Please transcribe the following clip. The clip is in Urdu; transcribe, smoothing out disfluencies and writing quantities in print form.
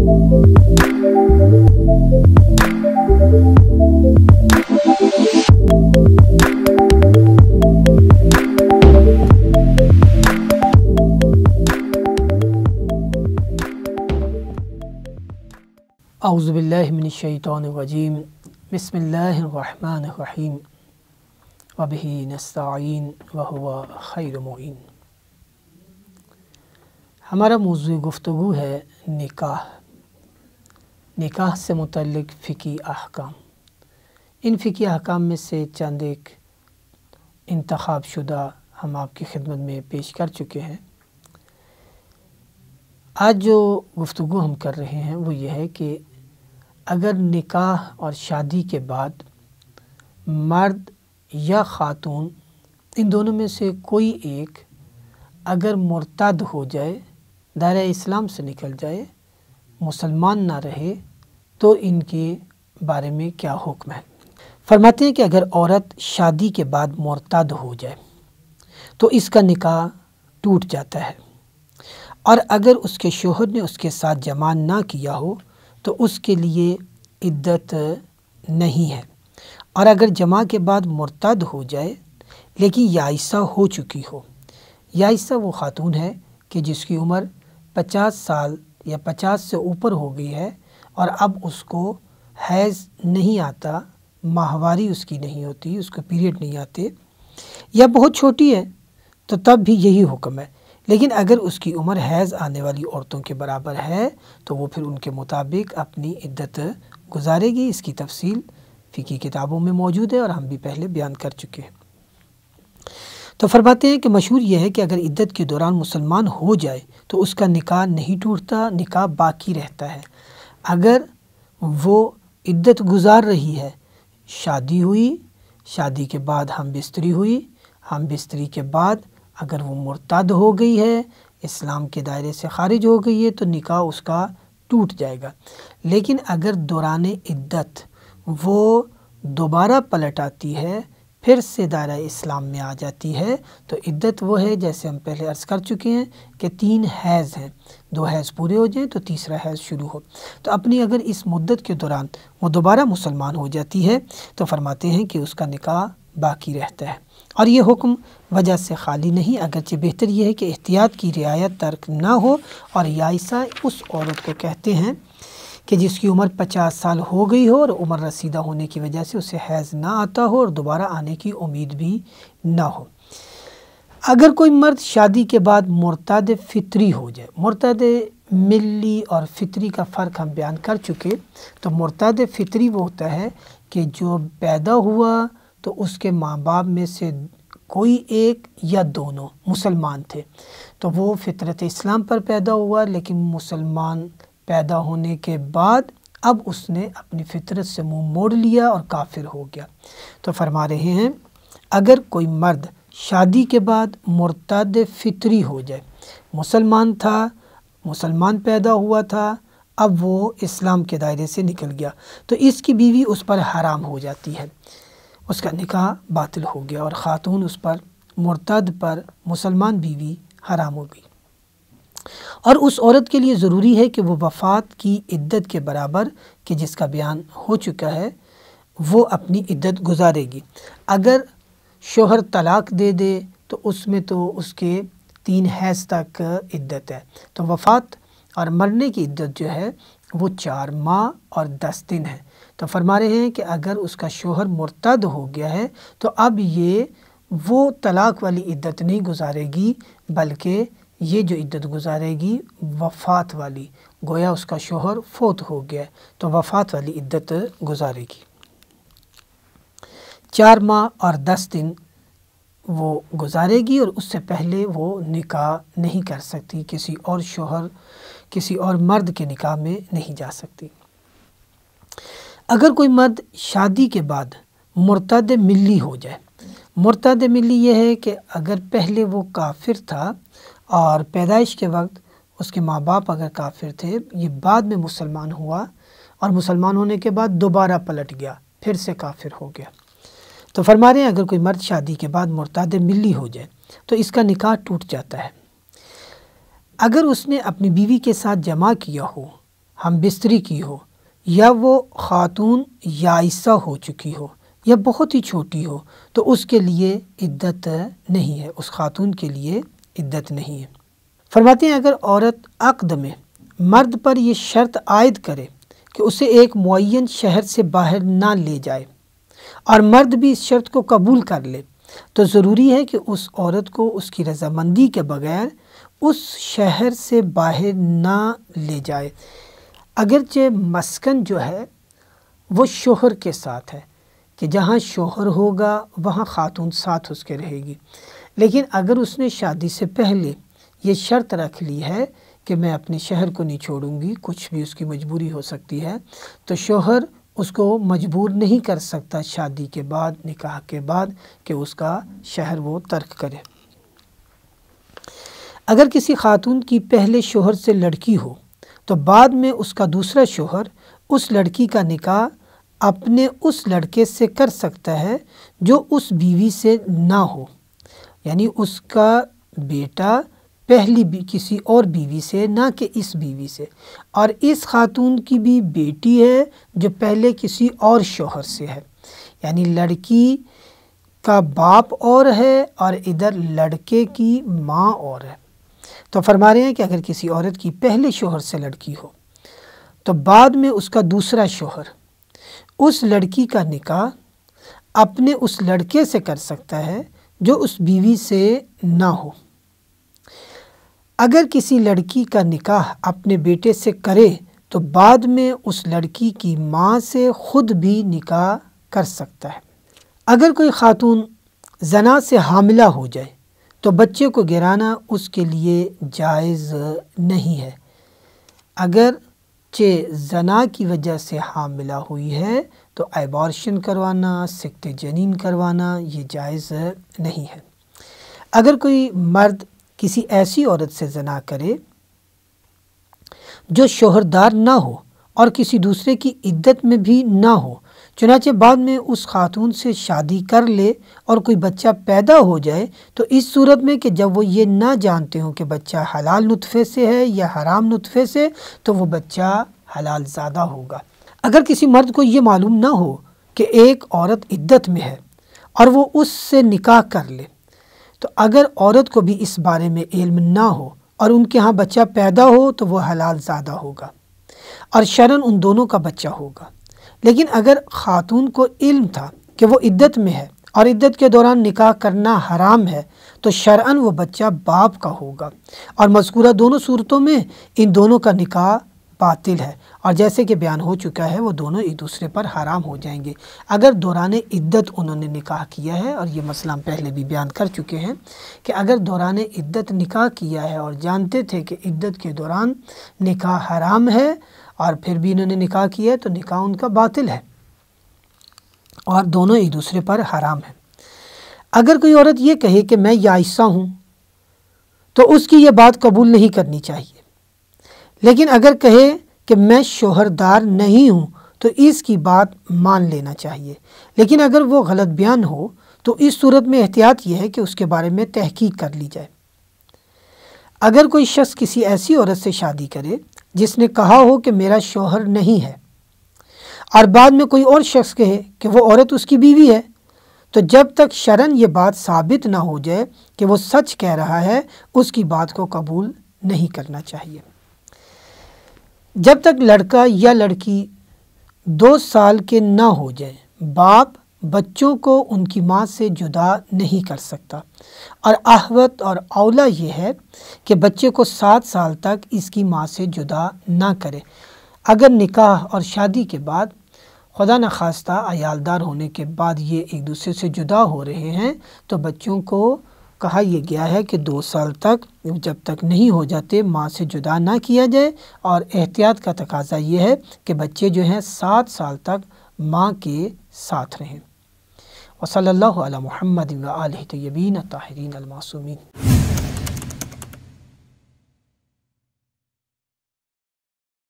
اعوذ باللہ من الشیطان الرجیم بسم اللہ الرحمن الرحیم وبہ نستعین وہو خیر معین۔ ہمارا موضوع گفتگو ہے نکاح سے متعلق فقہی احکام۔ ان فقہی احکام میں سے چند ایک انتخاب شدہ ہم آپ کی خدمت میں پیش کر چکے ہیں۔ آج جو گفتگو ہم کر رہے ہیں وہ یہ ہے کہ اگر نکاح اور شادی کے بعد مرد یا خاتون ان دونوں میں سے کوئی ایک اگر مرتد ہو جائے، دائرہ اسلام سے نکل جائے، مسلمان نہ رہے، تو ان کے بارے میں کیا حکم ہے؟ فرماتے ہیں کہ اگر عورت شادی کے بعد مرتد ہو جائے تو اس کا نکاح ٹوٹ جاتا ہے، اور اگر اس کے شوہر نے اس کے ساتھ جماع نہ کیا ہو تو اس کے لیے عدت نہیں ہے، اور اگر جماع کے بعد مرتد ہو جائے لیکن یائسہ ہو چکی ہو، یائسہ وہ خاتون ہے کہ جس کی عمر 50 سال یا 50 سے اوپر ہو گئی ہے اور اب اس کو حیض نہیں آتا، ماہواری اس کی نہیں ہوتی، اس کو پیریڈ نہیں آتے، یا بہت چھوٹی ہے تو تب بھی یہی حکم ہے۔ لیکن اگر اس کی عمر حیض آنے والی عورتوں کے برابر ہے تو وہ پھر ان کے مطابق اپنی عدت گزارے گی۔ اس کی تفصیل فقہی کتابوں میں موجود ہے اور ہم بھی پہلے بیان کر چکے ہیں۔ تو فرماتے ہیں کہ مشہور یہ ہے کہ اگر عدت کے دوران مسلمان ہو جائے تو اس کا نکاح نہیں ٹوٹتا، نکاح باقی رہتا ہے۔ اگر وہ عدت گزار رہی ہے، شادی ہوئی، شادی کے بعد ہم بستری ہوئی، ہم بستری کے بعد اگر وہ مرتد ہو گئی ہے، اسلام کے دائرے سے خارج ہو گئی ہے، تو نکاح اس کا ٹوٹ جائے گا۔ لیکن اگر دوران عدت وہ دوبارہ پلٹ آتی ہے، پھر سے دائرہ اسلام میں آ جاتی ہے، تو عدت وہ ہے جیسے ہم پہلے عرض کر چکے ہیں کہ 3 حیض ہیں، 2 حیض پورے ہو جائیں تو تیسرا حیض شروع ہو۔ تو اپنی اگر اس مدت کے دوران وہ دوبارہ مسلمان ہو جاتی ہے تو فرماتے ہیں کہ اس کا نکاح باقی رہتا ہے، اور یہ حکم وجہ سے خالی نہیں، اگرچہ بہتر یہ ہے کہ احتیاط کی رعایت ترک نہ ہو۔ اور یائسہ اس عورت کو کہتے ہیں کہ جس کی عمر 50 سال ہو گئی ہو اور عمر رسیدہ ہونے کی وجہ سے اسے حیض نہ آتا ہو اور دوبارہ آنے کی امید بھی نہ ہو۔ اگر کوئی مرد شادی کے بعد مرتد فطری ہو جائے، مرتد ملی اور فطری کا فرق ہم بیان کر چکے، تو مرتد فطری وہ ہوتا ہے کہ جو پیدا ہوا تو اس کے ماں باپ میں سے کوئی ایک یا دونوں مسلمان تھے، تو وہ فطرت اسلام پر پیدا ہوا، لیکن مسلمان پیدا ہونے کے بعد اب اس نے اپنی فطرت سے منہ موڑ لیا اور کافر ہو گیا۔ تو فرما رہے ہیں اگر کوئی مرد شادی کے بعد مرتد فطری ہو جائے، مسلمان تھا، مسلمان پیدا ہوا تھا، اب وہ اسلام کے دائرے سے نکل گیا، تو اس کی بیوی اس پر حرام ہو جاتی ہے، اس کا نکاح باطل ہو گیا، اور خاتون اس پر مرتد پر مسلمان بیوی حرام ہو گئی۔ اور اس عورت کے لیے ضروری ہے کہ وہ وفات کی عدت کے برابر کہ جس کا بیان ہو چکا ہے وہ اپنی عدت گزارے گی۔ اگر شوہر طلاق دے دے تو اس میں تو اس کے 3 حیض تک عدت ہے، تو وفات اور مرنے کی عدت جو ہے وہ 4 ماہ اور 10 دن ہے۔ تو فرما رہے ہیں کہ اگر اس کا شوہر مرتد ہو گیا ہے تو اب یہ وہ طلاق والی عدت نہیں گزارے گی، بلکہ یہ جو عدت گزارے گی وفات والی، گویا اس کا شوہر فوت ہو گیا تو وفات والی عدت گزارے گی۔ 4 ماہ اور 10 دن وہ گزارے گی، اور اس سے پہلے وہ نکاح نہیں کر سکتی، کسی اور شوہر، کسی اور مرد کے نکاح میں نہیں جا سکتی۔ اگر کوئی مرد شادی کے بعد مرتد ملی ہو جائے، مرتد ملی یہ ہے کہ اگر پہلے وہ کافر تھا اور پیدائش کے وقت اس کے ماں باپ اگر کافر تھے، یہ بعد میں مسلمان ہوا اور مسلمان ہونے کے بعد دوبارہ پلٹ گیا، پھر سے کافر ہو گیا، تو فرما رہے ہیں اگر کوئی مرد شادی کے بعد مرتد ملی ہو جائے تو اس کا نکاح ٹوٹ جاتا ہے۔ اگر اس نے اپنی بیوی کے ساتھ جماع کیا ہو ہم بستری کی ہو، یا وہ خاتون یائسہ ہو چکی ہو یا بہت ہی چھوٹی ہو، تو اس کے لیے عدت نہیں ہے، اس خاتون کے لیے عدت نہیں ہے۔ فرماتے ہیں اگر عورت عقد میں مرد پر یہ شرط عائد کرے کہ اسے ایک معین شہر سے باہر نہ لے جائے اور مرد بھی اس شرط کو قبول کر لے، تو ضروری ہے کہ اس عورت کو اس کی رضامندی کے بغیر اس شہر سے باہر نہ لے جائے، اگرچہ مسکن جو ہے وہ شوہر کے ساتھ ہے کہ جہاں شوہر ہوگا وہاں خاتون ساتھ اس کے رہے گی، لیکن اگر اس نے شادی سے پہلے یہ شرط رکھ لی ہے کہ میں اپنے شہر کو نہیں چھوڑوں گی، کچھ بھی اس کی مجبوری ہو سکتی ہے، تو شوہر اس کو مجبور نہیں کر سکتا شادی کے بعد، نکاح کے بعد، کہ اس کا شہر وہ ترک کرے۔ اگر کسی خاتون کی پہلے شوہر سے لڑکی ہو تو بعد میں اس کا دوسرا شوہر اس لڑکی کا نکاح اپنے اس لڑکے سے کر سکتا ہے جو اس بیوی سے نہ ہو، یعنی اس کا بیٹا پہلی کسی اور بیوی سے، نہ کہ اس بیوی سے، اور اس خاتون کی بھی بیٹی ہے جو پہلے کسی اور شوہر سے ہے، یعنی لڑکی کا باپ اور ہے اور ادھر لڑکے کی ماں اور ہے۔ تو فرما رہے ہیں کہ اگر کسی عورت کی پہلے شوہر سے لڑکی ہو تو بعد میں اس کا دوسرا شوہر اس لڑکی کا نکاح اپنے اس لڑکے سے کر سکتا ہے جو اس بیوی سے نہ ہو۔ اگر کسی لڑکی کا نکاح اپنے بیٹے سے کرے تو بعد میں اس لڑکی کی ماں سے خود بھی نکاح کر سکتا ہے۔ اگر کوئی خاتون زنا سے حاملہ ہو جائے تو بچے کو گرانا اس کے لیے جائز نہیں ہے، اگرچہ زنا کی وجہ سے حاملہ ہوئی ہے تو ایبارشن کروانا، سکت جنین کروانا یہ جائز نہیں ہے۔ اگر کوئی مرد کسی ایسی عورت سے زنا کرے جو شوہردار نہ ہو اور کسی دوسرے کی عدت میں بھی نہ ہو، چنانچہ بعد میں اس خاتون سے شادی کر لے اور کوئی بچہ پیدا ہو جائے، تو اس صورت میں کہ جب وہ یہ نہ جانتے ہوں کہ بچہ حلال نطفے سے ہے یا حرام نطفے سے، تو وہ بچہ حلال زادہ ہوگا۔ اگر کسی مرد کو یہ معلوم نہ ہو کہ ایک عورت عدت میں ہے اور وہ اس سے نکاح کر لے، تو اگر عورت کو بھی اس بارے میں علم نہ ہو اور ان کے ہاں بچہ پیدا ہو تو وہ حلال زادہ ہوگا اور شرعاً ان دونوں کا بچہ ہوگا۔ لیکن اگر خاتون کو علم تھا کہ وہ عدت میں ہے اور عدت کے دوران نکاح کرنا حرام ہے، تو شرعاً وہ بچہ باپ کا ہوگا، اور مذکورہ دونوں صورتوں میں ان دونوں کا نکاح باطل ہے، اور جیسے کہ بیان ہو چکا ہے وہ دونوں ایک دوسرے پر حرام ہو جائیں گے اگر دوران عدت انہوں نے نکاح کیا ہے۔ اور یہ مسئلہ ہم پہلے بھی بیان کر چکے ہیں کہ اگر دوران عدت نکاح کیا ہے اور جانتے تھے کہ عدت کے دوران نکاح حرام ہے اور پھر بھی انہوں نے نکاح کیا ہے تو نکاح ان کا باطل ہے اور دونوں ایک دوسرے پر حرام ہیں۔ اگر کوئی عورت یہ کہے کہ میں یائسہ ہوں تو اس کی یہ بات قبول نہیں کرنی چاہیے، لیکن اگر کہے کہ میں شوہردار نہیں ہوں تو اس کی بات مان لینا چاہیے، لیکن اگر وہ غلط بیان ہو تو اس صورت میں احتیاط یہ ہے کہ اس کے بارے میں تحقیق کر لی جائے۔ اگر کوئی شخص کسی ایسی عورت سے شادی کرے جس نے کہا ہو کہ میرا شوہر نہیں ہے، اور بعد میں کوئی اور شخص کہے کہ وہ عورت اس کی بیوی ہے، تو جب تک شرعاً یہ بات ثابت نہ ہو جائے کہ وہ سچ کہہ رہا ہے، اس کی بات کو قبول نہیں کرنا چاہیے۔ جب تک لڑکا یا لڑکی 2 سال کے نہ ہو جائے، باپ بچوں کو ان کی ماں سے جدا نہیں کر سکتا، اور احوط اور اولیٰ یہ ہے کہ بچے کو 7 سال تک اس کی ماں سے جدا نہ کرے۔ اگر نکاح اور شادی کے بعد خدا نخواستہ عیالدار ہونے کے بعد یہ ایک دوسرے سے جدا ہو رہے ہیں تو بچوں کو کہا یہ گیا ہے کہ 2 سال تک جب تک نہیں ہو جاتے ماں سے جدا نہ کیا جائے، اور احتیاط کا تقاضا یہ ہے کہ بچے جو ہیں 7 سال تک ماں کے ساتھ رہیں۔ وصلی اللہ علی محمد و آلہ طیبین الطاہرین المعصومین۔